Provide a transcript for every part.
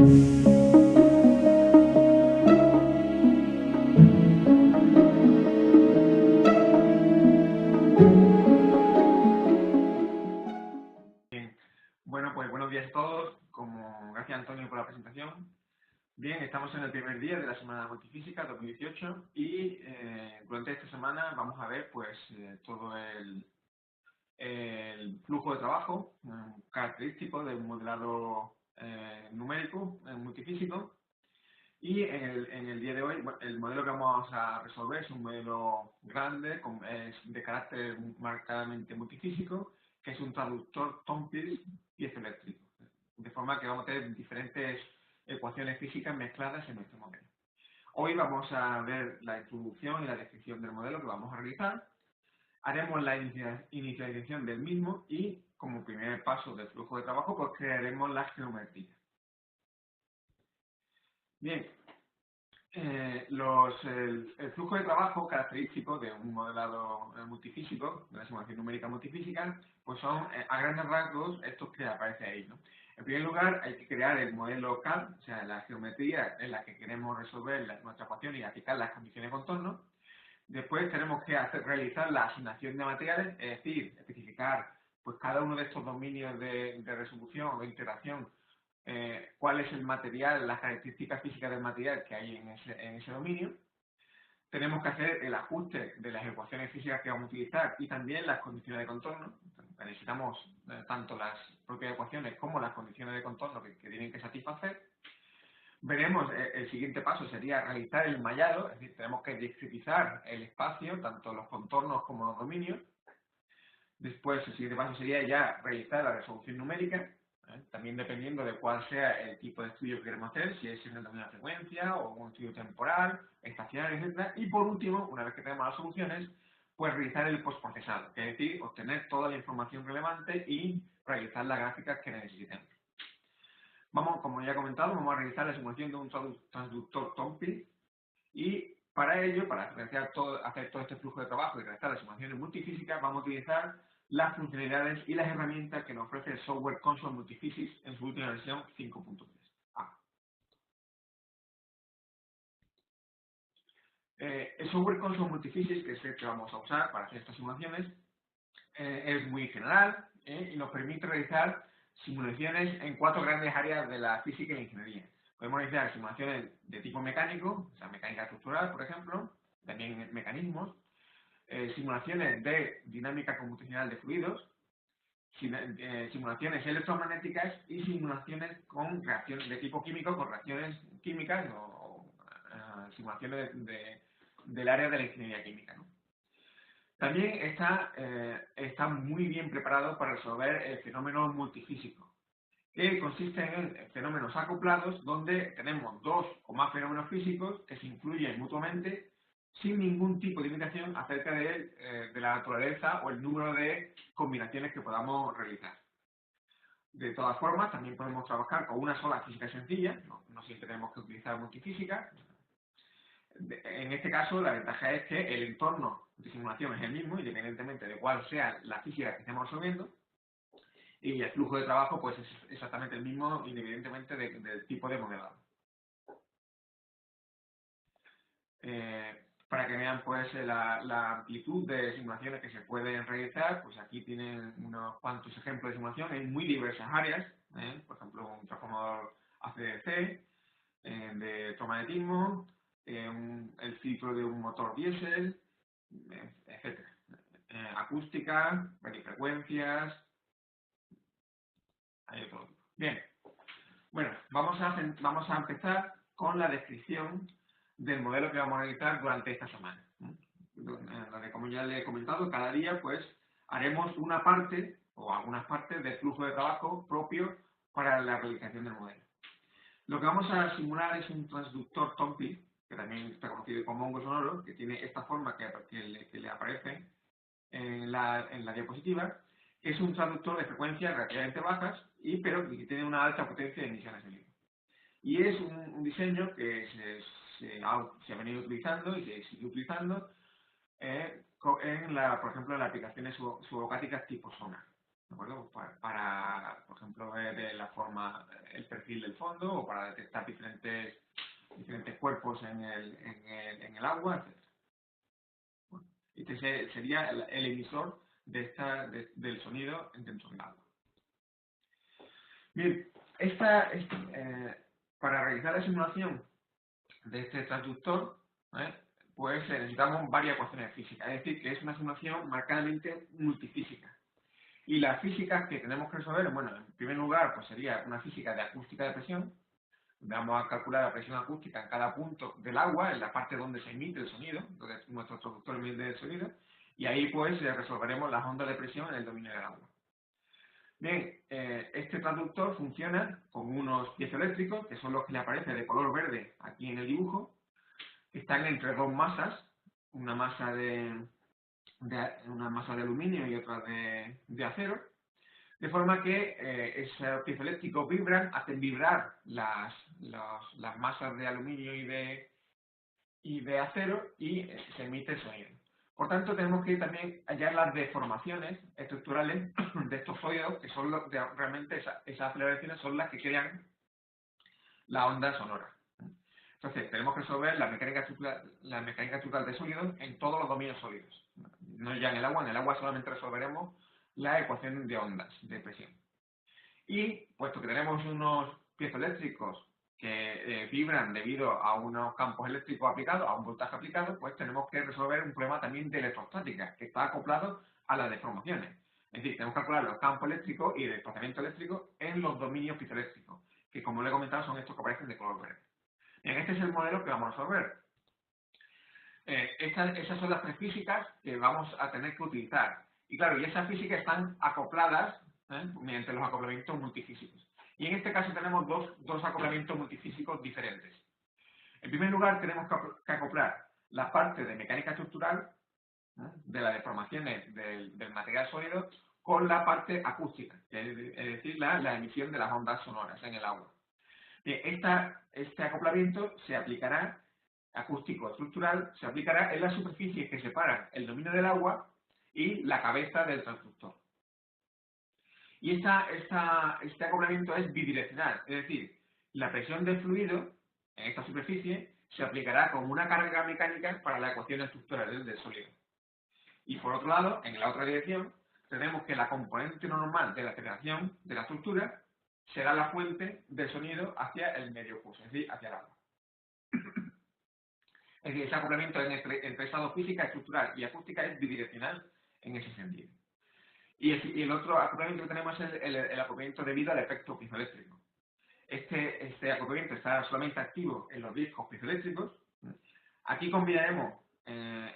Bien. Bueno, pues buenos días a todos. Gracias Antonio por la presentación. Bien, estamos en el primer día de la Semana Multifísica 2018 y durante esta semana vamos a ver pues todo el flujo de trabajo característico de un modelado numérico multifísico. Y en el día de hoy, el modelo que vamos a resolver es un modelo grande, es de carácter marcadamente multifísico, que es un traductor Tompkins piezoeléctrico. De forma que vamos a tener diferentes ecuaciones físicas mezcladas en nuestro modelo. Hoy vamos a ver la introducción y la descripción del modelo que vamos a realizar. Haremos la inicialización del mismo y, como primer paso del flujo de trabajo, pues crearemos la geometría. Bien, el flujo de trabajo característico de un modelado multifísico, de la simulación numérica multifísica, pues son a grandes rasgos estos que aparecen ahí, ¿no? En primer lugar, hay que crear el modelo CAD, o sea, la geometría en la que queremos resolver nuestra ecuación y aplicar las condiciones de contorno. Después tenemos que realizar la asignación de materiales, es decir, especificar pues cada uno de estos dominios de resolución o de integración, cuál es el material, las características físicas del material que hay en ese dominio. Tenemos que hacer el ajuste de las ecuaciones físicas que vamos a utilizar y también las condiciones de contorno. Necesitamos tanto las propias ecuaciones como las condiciones de contorno que tienen que satisfacer. Veremos, el siguiente paso sería realizar el mallado, es decir, tenemos que discretizar el espacio, tanto los contornos como los dominios. Después, el siguiente paso sería ya realizar la resolución numérica, también dependiendo de cuál sea el tipo de estudio que queremos hacer, si es en el dominio de frecuencia o un estudio temporal, espacial, etc. Y por último, una vez que tenemos las soluciones, pues realizar el postprocesado, es decir, obtener toda la información relevante y realizar las gráficas que necesitemos. Como ya he comentado, vamos a realizar la simulación de un transductor Tompkins y para ello, para hacer todo este flujo de trabajo y realizar las simulaciones multifísicas, vamos a utilizar las funcionalidades y las herramientas que nos ofrece el software Console Multiphysics en su última versión 5.3. El software Console Multiphysics, que es el que vamos a usar para hacer estas simulaciones, es muy general y nos permite realizar simulaciones en 4 grandes áreas de la física y la ingeniería. Podemos realizar simulaciones de tipo mecánico, o sea, mecánica estructural, por ejemplo, también mecanismos, simulaciones de dinámica computacional de fluidos, simulaciones electromagnéticas y simulaciones con reacciones de tipo químico, con reacciones químicas o simulaciones del área de la ingeniería química, ¿no? También está muy bien preparado para resolver el fenómeno multifísico, que consiste en fenómenos acoplados donde tenemos dos o más fenómenos físicos que se influyen mutuamente sin ningún tipo de limitación acerca de la naturaleza o el número de combinaciones que podamos realizar. De todas formas, también podemos trabajar con una sola física sencilla, no siempre tenemos que utilizar multifísica. En este caso, la ventaja es que el entorno de simulación es el mismo, independientemente de cuál sea la física que estemos resolviendo, y el flujo de trabajo pues es exactamente el mismo, independientemente del tipo de modelado. Para que vean pues la amplitud de simulaciones que se pueden realizar, pues aquí tienen unos cuantos ejemplos de simulación en muy diversas áreas, por ejemplo un transformador AC/DC, de electromagnetismo, el ciclo de un motor diésel, etc. Acústica, radiofrecuencias, hay de todo tipo. Bien, bueno, vamos a empezar con la descripción del modelo que vamos a realizar durante esta semana. Donde, como ya le he comentado, cada día pues haremos una parte o algunas partes del flujo de trabajo propio para la realización del modelo. Lo que vamos a simular es un transductor Tompkins, que también está conocido como hongo sonoro, que tiene esta forma que le aparece en la diapositiva, que es un transductor de frecuencias relativamente bajas, pero que tiene una alta potencia de emisiones de luz. Y es un diseño que se ha venido utilizando y se sigue utilizando por ejemplo, en las aplicaciones suborgánicas tipo sonar. ¿de acuerdo? Por ejemplo, ver la forma, el perfil del fondo o para detectar diferentes cuerpos en el agua, etc. Bueno, este sería el emisor del sonido dentro del agua. Bien, para realizar la simulación de este transductor, ¿eh? Pues necesitamos varias ecuaciones físicas, es decir, que es una simulación marcadamente multifísica. Y las físicas que tenemos que resolver, bueno, en primer lugar, pues sería una física de acústica de presión, donde vamos a calcular la presión acústica en cada punto del agua, en la parte donde se emite el sonido, donde nuestro transductor emite el sonido, y ahí pues resolveremos las ondas de presión en el dominio del agua. Bien, este transductor funciona con unos piezoeléctricos, que son los que le aparecen de color verde aquí en el dibujo, que están entre dos masas, una masa una masa de aluminio y otra de acero, de forma que esos piezoeléctricos vibran, hacen vibrar las masas de aluminio y de acero y se emite el sonido. Por tanto, tenemos que también hallar las deformaciones estructurales de estos sólidos, que son realmente esas aceleraciones son las que crean la onda sonora. Entonces, tenemos que resolver la mecánica estructural de sólidos en todos los dominios sólidos. No ya en el agua solamente resolveremos la ecuación de ondas de presión. Y puesto que tenemos unos piezoeléctricos que vibran debido a unos campos eléctricos aplicados, a un voltaje aplicado, pues tenemos que resolver un problema también de electrostática, que está acoplado a las deformaciones. Es decir, tenemos que calcular los campos eléctricos y el desplazamiento eléctrico en los dominios piezoeléctricos, que como le he comentado son estos que aparecen de color verde. Bien, este es el modelo que vamos a resolver. Esas son las tres físicas que vamos a tener que utilizar. Y claro, y esas físicas están acopladas mediante los acoplamientos multifísicos. Y en este caso tenemos dos acoplamientos multifísicos diferentes. En primer lugar, tenemos que acoplar la parte de mecánica estructural de las deformaciones del material sólido con la parte acústica, es decir, la emisión de las ondas sonoras en el agua. Este acoplamiento se aplicará, acústico estructural, se aplicará en las superficies que separan el dominio del agua y la cabeza del transductor. Y este acoplamiento es bidireccional, es decir, la presión del fluido en esta superficie se aplicará como una carga mecánica para la ecuación estructural del sólido. Y por otro lado, en la otra dirección, tenemos que la componente normal de la aceleración de la estructura será la fuente del sonido hacia el medio curso, es decir, hacia el agua. Es decir, ese acoplamiento entre estado física, estructural y acústica es bidireccional en ese sentido. Y el otro acoplamiento que tenemos es el acoplamiento debido al efecto piezoeléctrico. Este acoplamiento está solamente activo en los discos piezoeléctricos. Aquí combinaremos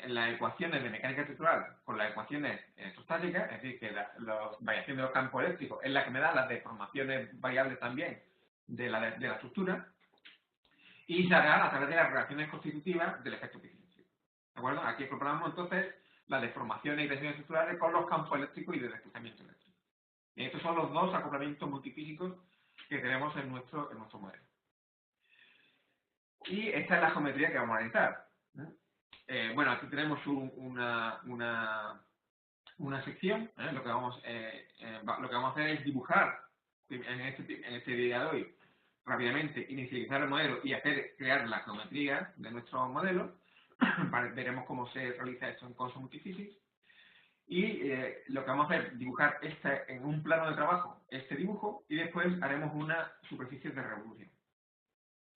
las ecuaciones de mecánica estructural con las ecuaciones electrostáticas, es decir, que la variación de los campos eléctricos es la que me da las deformaciones variables también de la estructura, y se hará a través de las relaciones constitutivas del efecto piezoeléctrico. ¿De acuerdo? Aquí exploramos entonces las deformaciones y tensiones estructurales con los campos eléctricos y de desplazamiento eléctrico. Y estos son los dos acoplamientos multifísicos que tenemos en nuestro modelo. Y esta es la geometría que vamos a analizar. Bueno, aquí tenemos una sección. Lo que vamos a hacer es dibujar en este día de hoy rápidamente, inicializar el modelo y crear la geometría de nuestro modelo. Veremos cómo se realiza esto en Conso Multiphysics. Y lo que vamos a hacer es dibujar en un plano de trabajo este dibujo y después haremos una superficie de revolución.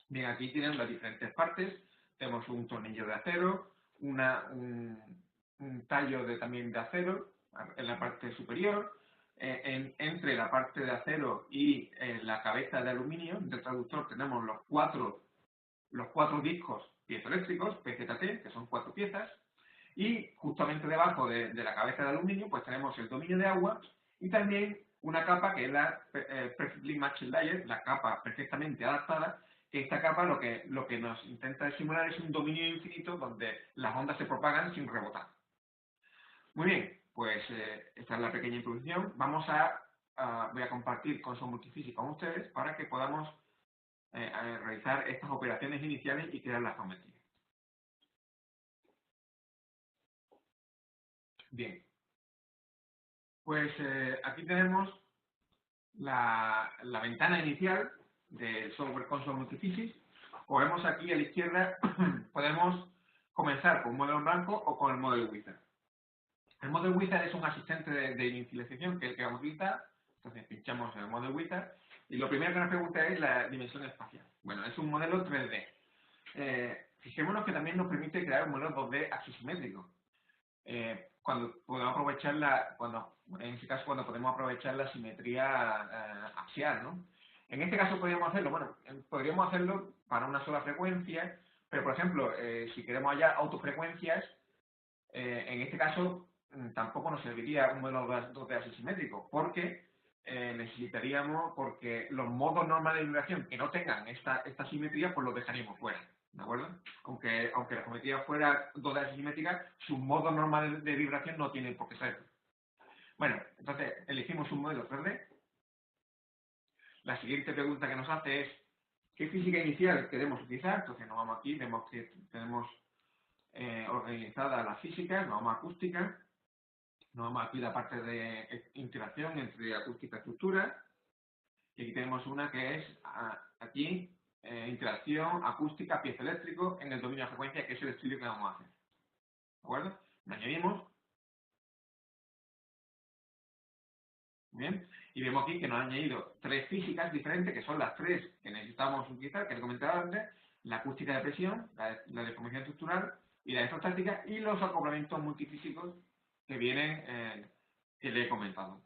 Bien, aquí tienen las diferentes partes. Tenemos un tornillo de acero, un tallo también de acero en la parte superior. Entre la parte de acero y la cabeza de aluminio del traductor tenemos los cuatro discos piezoeléctricos, PZT, que son 4 piezas. Y justamente debajo de la cabeza de aluminio pues tenemos el dominio de agua y también una capa que es la Perfectly Matched Layer, la capa perfectamente adaptada, que esta capa lo que nos intenta simular es un dominio infinito donde las ondas se propagan sin rebotar. Muy bien, pues esta es la pequeña introducción. Voy a compartir Conso Multiphysics con ustedes para que podamos realizar estas operaciones iniciales y crear la geometría. Bien, Pues aquí tenemos la ventana inicial del software console multiphysics. O vemos aquí a la izquierda, podemos comenzar con un modelo en blanco o con el model wizard. El model wizard es un asistente de inicialización que es el que vamos a utilizar. Entonces pinchamos en el model wizard y lo primero que nos pregunta es la dimensión espacial. Bueno, es un modelo 3D. Fijémonos que también nos permite crear un modelo 2D axisimétrico. Cuando podemos aprovechar en este caso cuando podemos aprovechar la simetría axial, ¿no? En este caso podríamos hacerlo, bueno, podríamos hacerlo para una sola frecuencia, pero por ejemplo, si queremos hallar autofrecuencias, en este caso tampoco nos serviría un modelo 2D axisimétrico, porque necesitaríamos, porque los modos normales de vibración que no tengan esta simetría, pues los dejaríamos fuera. ¿De acuerdo? Aunque la geometría fuera 2D asimétrica, sus modos normales de vibración no tienen por qué ser. Bueno, entonces elegimos un modelo 3D. La siguiente pregunta que nos hace es ¿qué física inicial queremos utilizar? Entonces nos vamos aquí, vemos que tenemos organizada la física, nos vamos a acústica, nos vamos aquí a la parte de interacción entre acústica y estructura. Y aquí tenemos una que es aquí interacción acústica piezoeléctrico en el dominio de frecuencia, que es el estudio que vamos a hacer. ¿De acuerdo? Lo añadimos. Bien. Y vemos aquí que nos han añadido tres físicas diferentes, que son las tres que necesitamos utilizar, que he comentado antes: la acústica de presión, la deformación estructural y la electrostática, y los acoplamientos multifísicos que vienen, que le he comentado.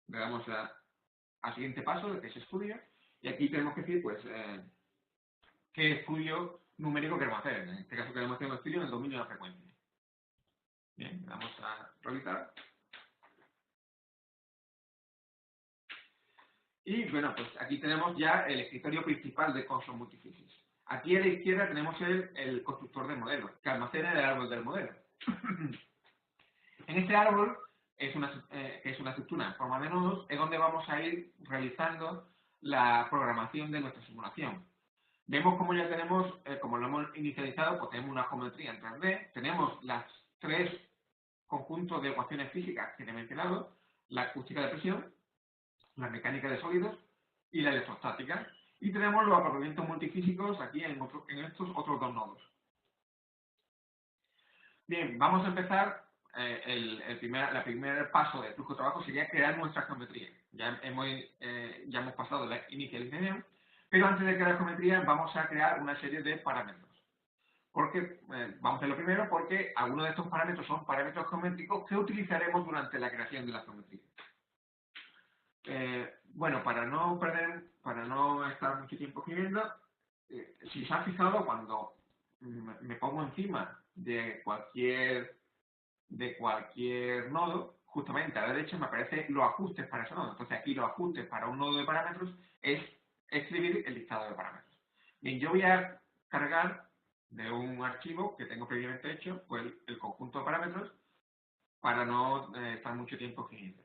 Le damos al siguiente paso, que es estudio, y aquí tenemos que decir, pues, qué estudio numérico queremos hacer. En este caso queremos hacer un estudio en el dominio de la frecuencia. Bien, vamos a revisar. Y bueno, pues aquí tenemos ya el escritorio principal de Console Multiphysics. Aquí a la izquierda tenemos el constructor del modelo, que almacena el árbol del modelo. En este árbol, que es una estructura en forma de nodos, es donde vamos a ir realizando la programación de nuestra simulación. Vemos como ya tenemos, como lo hemos inicializado, pues tenemos una geometría en 3D, tenemos las tres conjuntos de ecuaciones físicas que he mencionado: la acústica de presión, la mecánica de sólidos y la electrostática. Y tenemos los acoplamientos multifísicos aquí en estos otros dos nodos. Bien, vamos a empezar. El primer paso del flujo de trabajo sería crear nuestra geometría. Ya hemos pasado la inicialización, pero antes de crear geometría vamos a crear una serie de parámetros. Porque, vamos a hacer lo primero, porque algunos de estos parámetros son parámetros geométricos que utilizaremos durante la creación de la geometría. Bueno, para no estar mucho tiempo escribiendo, si se han fijado, cuando me pongo encima de cualquier nodo, justamente a la derecha me aparecen los ajustes para ese nodo. Entonces aquí los ajustes para un nodo de parámetros es escribir el listado de parámetros. Bien, yo voy a cargar de un archivo que tengo previamente hecho, pues el conjunto de parámetros, para no estar mucho tiempo escribiendo.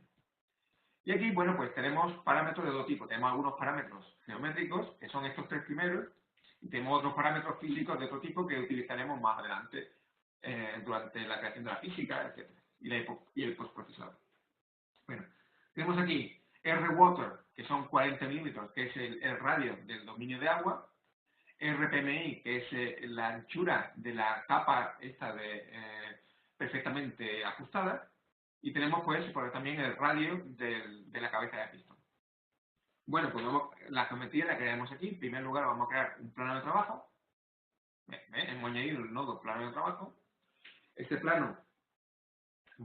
Y aquí, bueno, pues tenemos parámetros de todo tipo. Tenemos algunos parámetros geométricos, que son estos tres primeros, y tenemos otros parámetros físicos de otro tipo que utilizaremos más adelante durante la creación de la física, etc. Y el postprocesado. Bueno, tenemos aquí R-Water, que son 40 milímetros, que es el radio del dominio de agua. RPMI, que es la anchura de la capa esta perfectamente ajustada. Y tenemos pues también el radio de la cabeza de pistón. Bueno, pues la geometría la creamos aquí. En primer lugar vamos a crear un plano de trabajo. Hemos añadido el nodo plano de trabajo. Este plano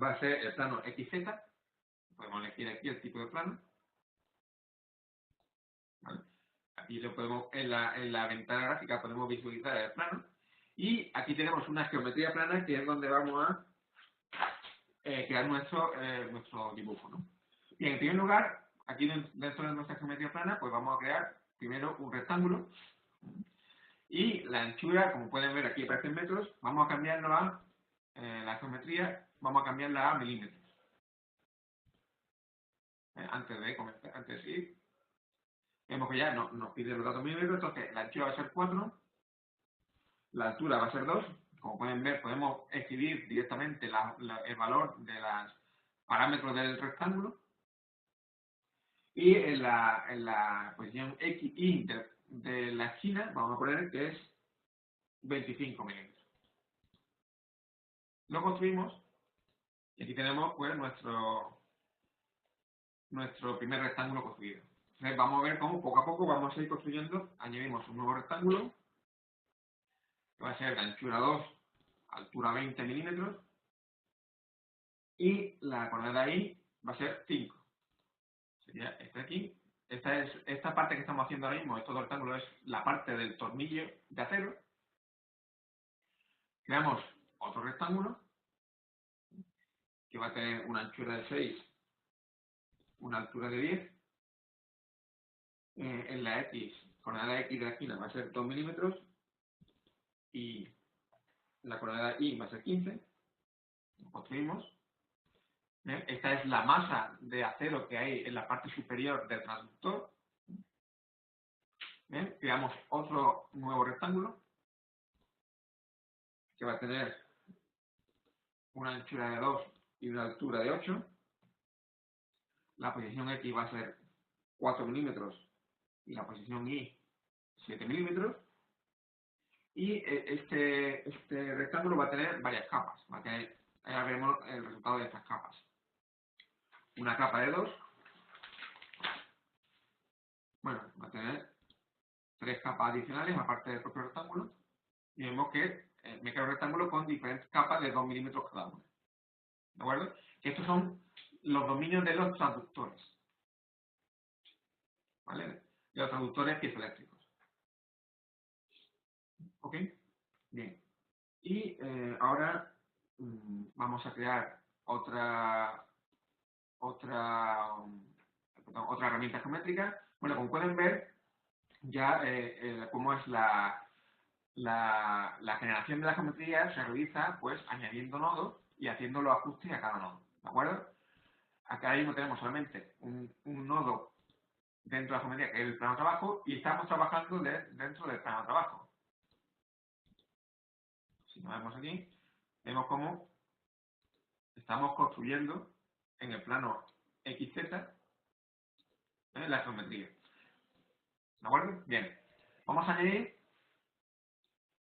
va a ser el plano XZ. Podemos elegir aquí el tipo de plano. ¿Vale? Aquí en la ventana gráfica podemos visualizar el plano. Y aquí tenemos una geometría plana, que es donde vamos a crear nuestro dibujo, ¿no? Y en primer lugar, aquí dentro de nuestra geometría plana, pues vamos a crear primero un rectángulo. Y la anchura, como pueden ver aquí aparece en metros, vamos a cambiarlo a la geometría, vamos a cambiarla a milímetros. Antes de seguir, vemos que ya nos pide los datos milímetros. Entonces la anchura va a ser 4, la altura va a ser 2. Como pueden ver, podemos escribir directamente el valor de los parámetros del rectángulo. Y en la posición X, Y de la esquina vamos a poner que es 25 milímetros. Lo construimos y aquí tenemos pues nuestro primer rectángulo construido. Entonces vamos a ver cómo poco a poco vamos a ir construyendo, añadimos un nuevo rectángulo, que va a ser de anchura 2, altura 20 milímetros, y la coordenada Y va a ser 5. Sería este de aquí. Esta parte que estamos haciendo ahora mismo, todo el rectángulo, es la parte del tornillo de acero. Creamos otro rectángulo, que va a tener una anchura de 6, una altura de 10. En la X, coordenada X de la esquina va a ser 2 milímetros y la coordenada Y va a ser 15. Lo construimos. Bien, esta es la masa de acero que hay en la parte superior del transductor. Bien, creamos otro nuevo rectángulo que va a tener una anchura de 2 y una altura de 8. La posición X va a ser 4 milímetros y la posición Y 7 milímetros. Y este rectángulo va a tener varias capas. Ahora veremos el resultado de estas capas. Una capa de 2. Bueno, va a tener 3 capas adicionales aparte del propio rectángulo. Y vemos que me queda un rectángulo con diferentes capas de 2 milímetros cada una. ¿De acuerdo? Que estos son los dominios de los transductores. ¿Vale? De los transductores piezoeléctricos. ¿Ok? Bien. Y ahora vamos a crear otra herramienta geométrica. Bueno, como pueden ver, ya cómo es la generación de la geometría se realiza pues añadiendo nodos y haciendo los ajustes a cada nodo. ¿De acuerdo? Acá mismo tenemos solamente un nodo dentro de la geometría que es el plano de trabajo y estamos trabajando dentro del plano de trabajo. Si nos vemos aquí, vemos cómo estamos construyendo en el plano XZ la geometría. ¿De acuerdo? Bien. Vamos a añadir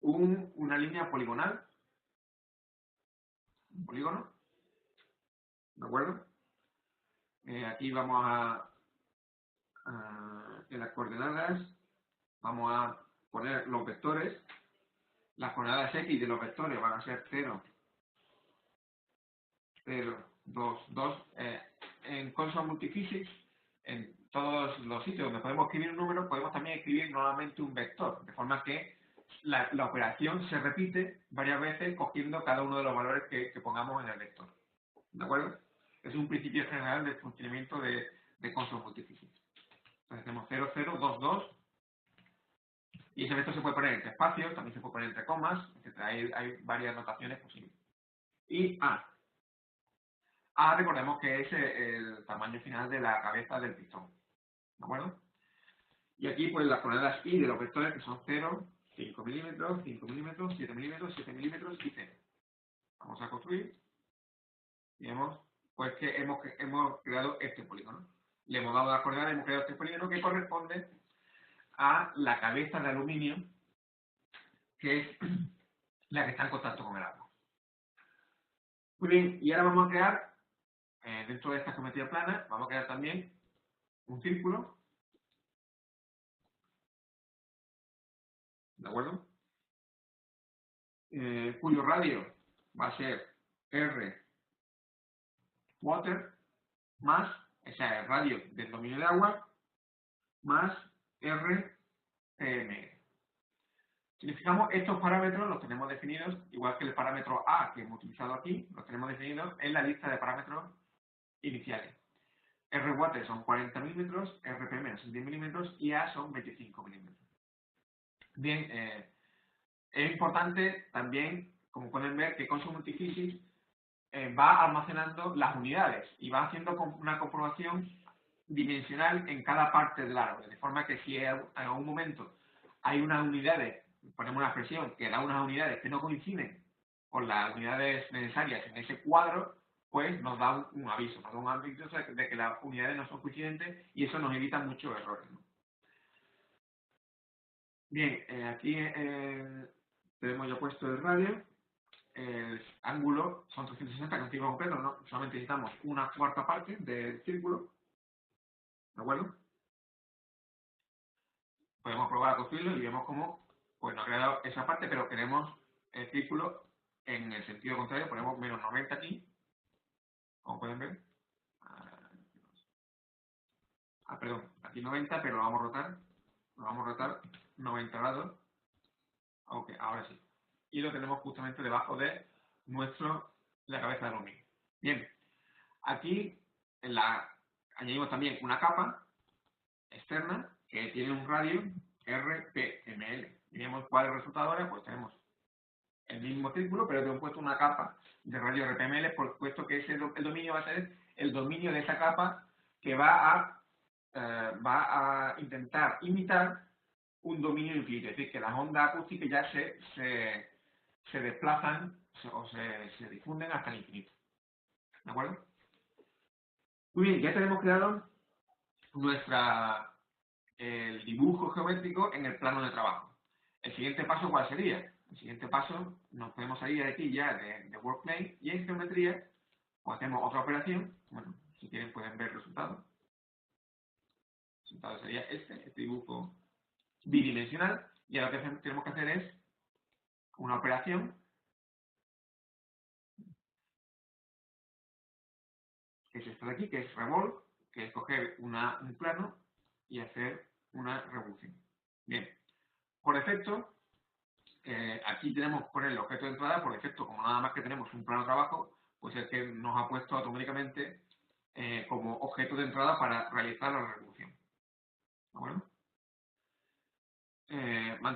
una línea poligonal, un polígono. ¿De acuerdo? Aquí vamos en las coordenadas, vamos a poner los vectores. Las coordenadas X de los vectores van a ser 0, 0, 2, 2. En Console Multiphysics, en todos los sitios donde podemos escribir un número, podemos también escribir nuevamente un vector, de forma que la operación se repite varias veces cogiendo cada uno de los valores que pongamos en el vector. ¿De acuerdo? Es un principio general del funcionamiento de Console Multiphysics. Entonces tenemos 0, 0, 2, 2. Y ese vector se puede poner entre espacios, también se puede poner entre comas, etc. Hay varias notaciones posibles. Y A. A, recordemos que es el tamaño final de la cabeza del pistón. ¿De acuerdo? Y aquí, pues, las coordenadas Y de los vectores, que son 0, 5 milímetros, 5 milímetros, 7 milímetros, 7 milímetros y 0. Vamos a construir. Y vemos, pues, que hemos creado este polígono. Le hemos dado las coordenadas y hemos creado este polígono que corresponde a la cabeza de aluminio, que es la que está en contacto con el agua. Muy bien, y ahora vamos a crear, dentro de esta geometría plana, vamos a crear también un círculo, ¿de acuerdo? Cuyo radio va a ser R water más, o sea, el radio del dominio de agua, más R PM. Si nos fijamos, estos parámetros los tenemos definidos, igual que el parámetro A que hemos utilizado aquí, los tenemos definidos en la lista de parámetros iniciales. R water son 40 milímetros, RPM son 10 milímetros y A son 25 milímetros. Bien, es importante también, como pueden ver, que Console Multiphysics va almacenando las unidades y va haciendo una comprobación dimensional en cada parte del árbol, de forma que si en algún momento hay unas unidades, ponemos una expresión que da unas unidades que no coinciden con las unidades necesarias en ese cuadro, pues nos da un aviso, nos da un aviso de que las unidades no son coincidentes y eso nos evita muchos errores, ¿no? Bien, aquí tenemos ya puesto el radio, el ángulo son 360 con círculo completo, ¿no? Solamente necesitamos una cuarta parte del círculo, ¿de acuerdo? Podemos probar a construirlo y vemos cómo pues, nos ha quedado esa parte, pero queremos el círculo en el sentido contrario, ponemos menos 90 aquí, como pueden ver. Perdón, aquí 90, pero lo vamos a rotar 90 grados. Ok, ahora sí. Y lo tenemos justamente debajo de la cabeza de aluminio. Bien, aquí añadimos también una capa externa que tiene un radio RPML. Y vemos cuál es el resultado ahora, pues tenemos el mismo círculo, pero hemos puesto una capa de radio RPML, puesto que el dominio va a ser el dominio de esa capa que va a intentar imitar un dominio infinito, es decir, que las ondas acústicas ya se desplazan o se difunden hasta el infinito. ¿De acuerdo? Muy bien, ya tenemos creado el dibujo geométrico en el plano de trabajo. ¿El siguiente paso cuál sería? El siguiente paso, nos podemos salir de aquí ya de workplane y en geometría pues hacemos otra operación. Bueno, si quieren pueden ver el resultado. El resultado sería este dibujo bidimensional, y ahora lo que tenemos que hacer es una operación que es esta de aquí, que es revolve, que es coger un plano y hacer una revolución. Bien, por defecto, aquí tenemos que poner el objeto de entrada, por defecto, como nada más que tenemos un plano de trabajo, pues es que nos ha puesto automáticamente como objeto de entrada para realizar la revolución. ¿De acuerdo?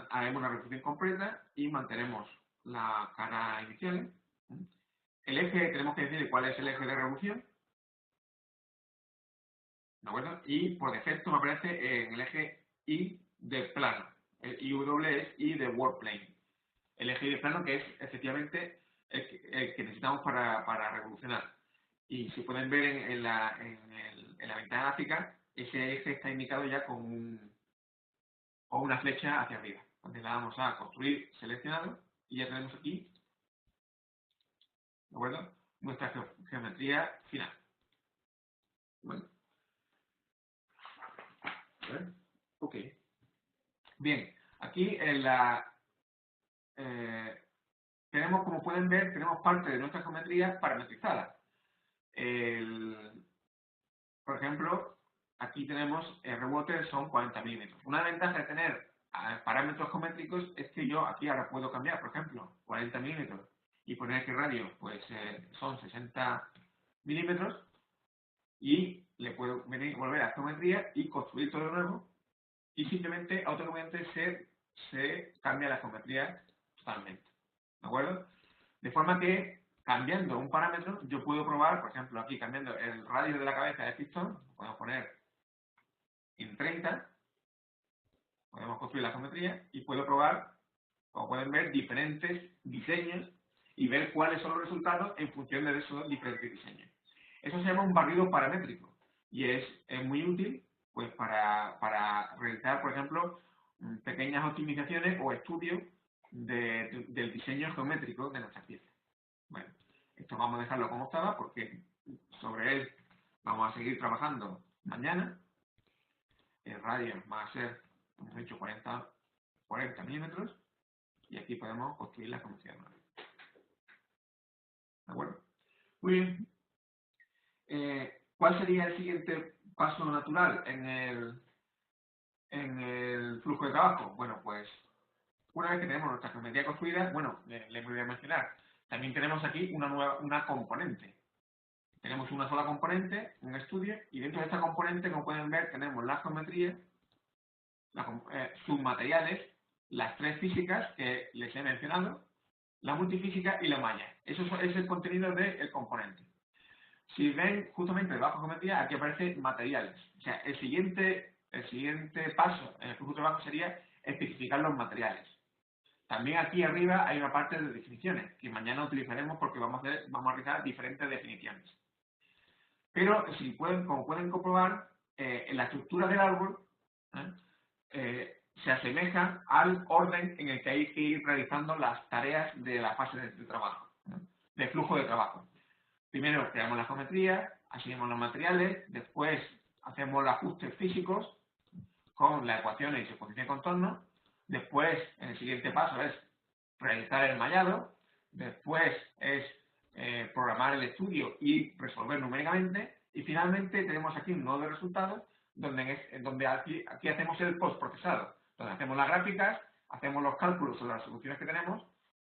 Haremos una revolución completa y mantenemos la cara inicial. El eje, tenemos que decir cuál es el eje de revolución. ¿De acuerdo? Y por defecto me aparece en el eje Y de plano. El IW es Y de workplane. El eje Y de plano que es efectivamente el que necesitamos para revolucionar. Y si pueden ver en la ventana gráfica, ese eje está indicado ya con una flecha hacia arriba. Entonces la damos a construir seleccionado y ya tenemos aquí, ¿de acuerdo? Nuestra geometría final. Bueno. Ok. Bien, aquí tenemos, como pueden ver, tenemos parte de nuestra geometría parametrizada. Por ejemplo, aquí tenemos el rebote son 40 milímetros. Una ventaja de tener parámetros geométricos es que yo aquí ahora puedo cambiar, por ejemplo, 40 milímetros y poner que radio pues son 60 milímetros y le puedo venir volver a geometría y construir todo de nuevo y simplemente automáticamente se cambia la geometría totalmente. ¿De acuerdo? De forma que, cambiando un parámetro, yo puedo probar, por ejemplo, aquí cambiando el radio de la cabeza del pistón, podemos poner en 30, podemos construir la geometría y puedo probar, como pueden ver, diferentes diseños y ver cuáles son los resultados en función de esos diferentes diseños. Eso se llama un barrido paramétrico y es muy útil pues para realizar, por ejemplo, pequeñas optimizaciones o estudios del diseño geométrico de nuestras piezas. Bueno, esto vamos a dejarlo como estaba porque sobre él vamos a seguir trabajando mañana. El radio va a ser, hemos hecho 40 milímetros y aquí podemos construir la geometría nueva. ¿De acuerdo? Muy bien. ¿Cuál sería el siguiente paso natural en el flujo de trabajo? Bueno, pues una vez que tenemos nuestra geometría construida, bueno, les voy a mencionar, también tenemos aquí una componente. Tenemos una sola componente, un estudio, y dentro de esta componente, como pueden ver, tenemos la geometría, sus materiales, las tres físicas que les he mencionado, la multifísica y la malla. Eso es el contenido del componente. Si ven justamente debajo de geometría, aquí aparece materiales. O sea, el siguiente paso en el flujo de trabajo sería especificar los materiales. También aquí arriba hay una parte de definiciones, que mañana utilizaremos porque vamos a realizar diferentes definiciones. Pero, como pueden comprobar, en la estructura del árbol se asemeja al orden en el que hay que ir realizando las tareas de la fase de trabajo, de flujo de trabajo. Primero creamos la geometría, asignamos los materiales, después hacemos los ajustes físicos con las ecuaciones y superposición de contorno, después, en el siguiente paso, es realizar el mallado, después es programar el estudio y resolver numéricamente, y finalmente tenemos aquí un nodo de resultados donde aquí hacemos el postprocesado, donde hacemos las gráficas, hacemos los cálculos sobre las soluciones que tenemos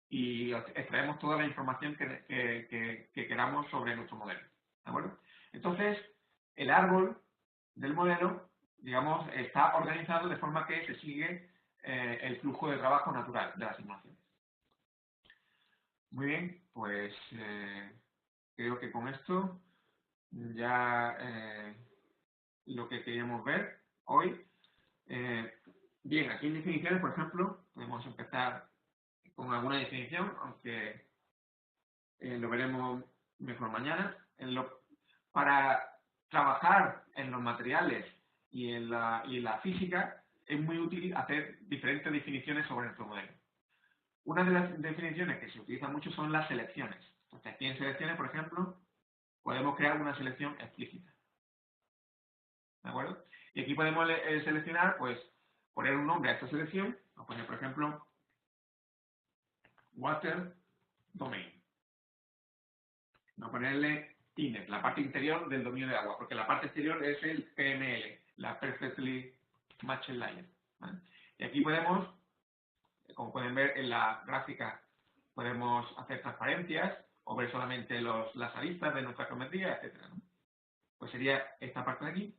y extraemos toda la información que queramos sobre nuestro modelo. ¿De acuerdo? Entonces, el árbol del modelo, digamos, está organizado de forma que se sigue el flujo de trabajo natural de la simulación. Muy bien, pues creo que con esto ya lo que queríamos ver hoy. Bien, aquí en definiciones, por ejemplo, podemos empezar con alguna definición, aunque lo veremos mejor mañana. Para trabajar en los materiales y en la física es muy útil hacer diferentes definiciones sobre nuestro modelo. Una de las definiciones que se utiliza mucho son las selecciones. Entonces, aquí en selecciones, por ejemplo, podemos crear una selección explícita. ¿De acuerdo? Y aquí podemos seleccionar, pues, poner un nombre a esta selección. Vamos a poner, por ejemplo, Water Domain. Vamos a ponerle inner, la parte interior del dominio de agua, porque la parte exterior es el PML, la Perfectly Matched Layer. ¿Vale? Y aquí podemos, como pueden ver en la gráfica, podemos hacer transparencias o ver solamente las aristas de nuestra geometría, etc. ¿no? Pues sería esta parte de aquí.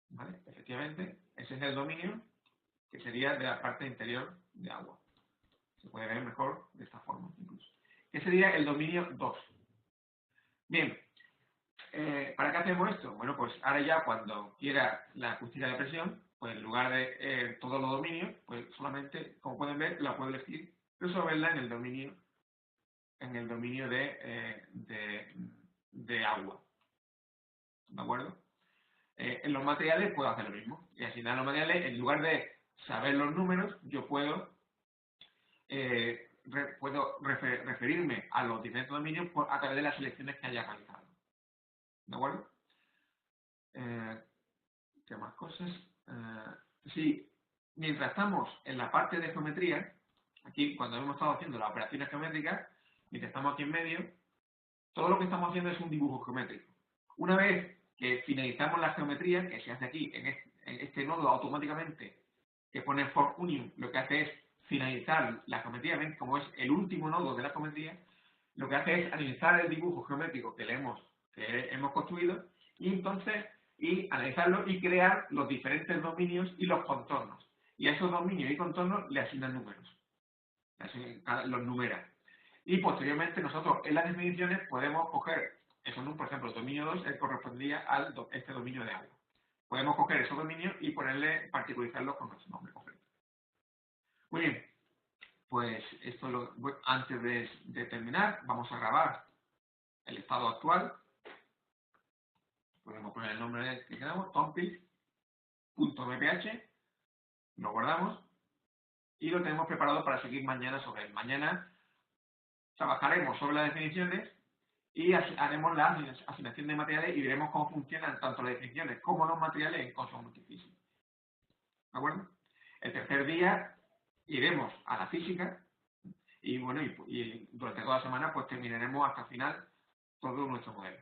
¿Vale? Efectivamente, ese es el dominio que sería de la parte interior de agua. Se puede ver mejor de esta forma incluso. ¿Qué sería el dominio 2? Bien, ¿para qué hacemos esto? Bueno, pues ahora ya cuando quiera la acústica de presión, pues en lugar de todos los dominios, pues solamente, como pueden ver, la puedo elegir resolverla en el dominio de agua. ¿De acuerdo? En los materiales puedo hacer lo mismo. Y asignar los materiales, en lugar de saber los números, yo puedo referirme a los diferentes dominios a través de las selecciones que haya realizado. ¿De acuerdo? ¿Qué más cosas? Sí, mientras estamos en la parte de geometría, aquí cuando hemos estado haciendo las operaciones geométricas, mientras estamos aquí en medio, todo lo que estamos haciendo es un dibujo geométrico. Una vez que finalizamos la geometría, que se hace aquí en este nodo automáticamente, que pone for union, lo que hace es finalizar la geometría, ven como es el último nodo de la geometría, lo que hace es analizar el dibujo geométrico que hemos construido y entonces analizarlo y crear los diferentes dominios y los contornos. Y a esos dominios y contornos le asignan números, los numera. Y posteriormente nosotros en las definiciones podemos coger esos números, por ejemplo, el dominio 2 correspondía a este dominio de agua. Podemos coger esos dominios y particularizarlos con nuestro nombre concreto. Muy bien, pues antes de terminar, vamos a grabar el estado actual. Podemos poner el nombre que queramos, topic.mph, lo guardamos y lo tenemos preparado para seguir mañana sobre él. Mañana trabajaremos sobre las definiciones y haremos la asignación de materiales y veremos cómo funcionan tanto las definiciones como los materiales en Cosmos Multifísica. ¿De acuerdo? El tercer día iremos a la física y bueno, y durante toda la semana pues terminaremos hasta el final todo nuestro modelo.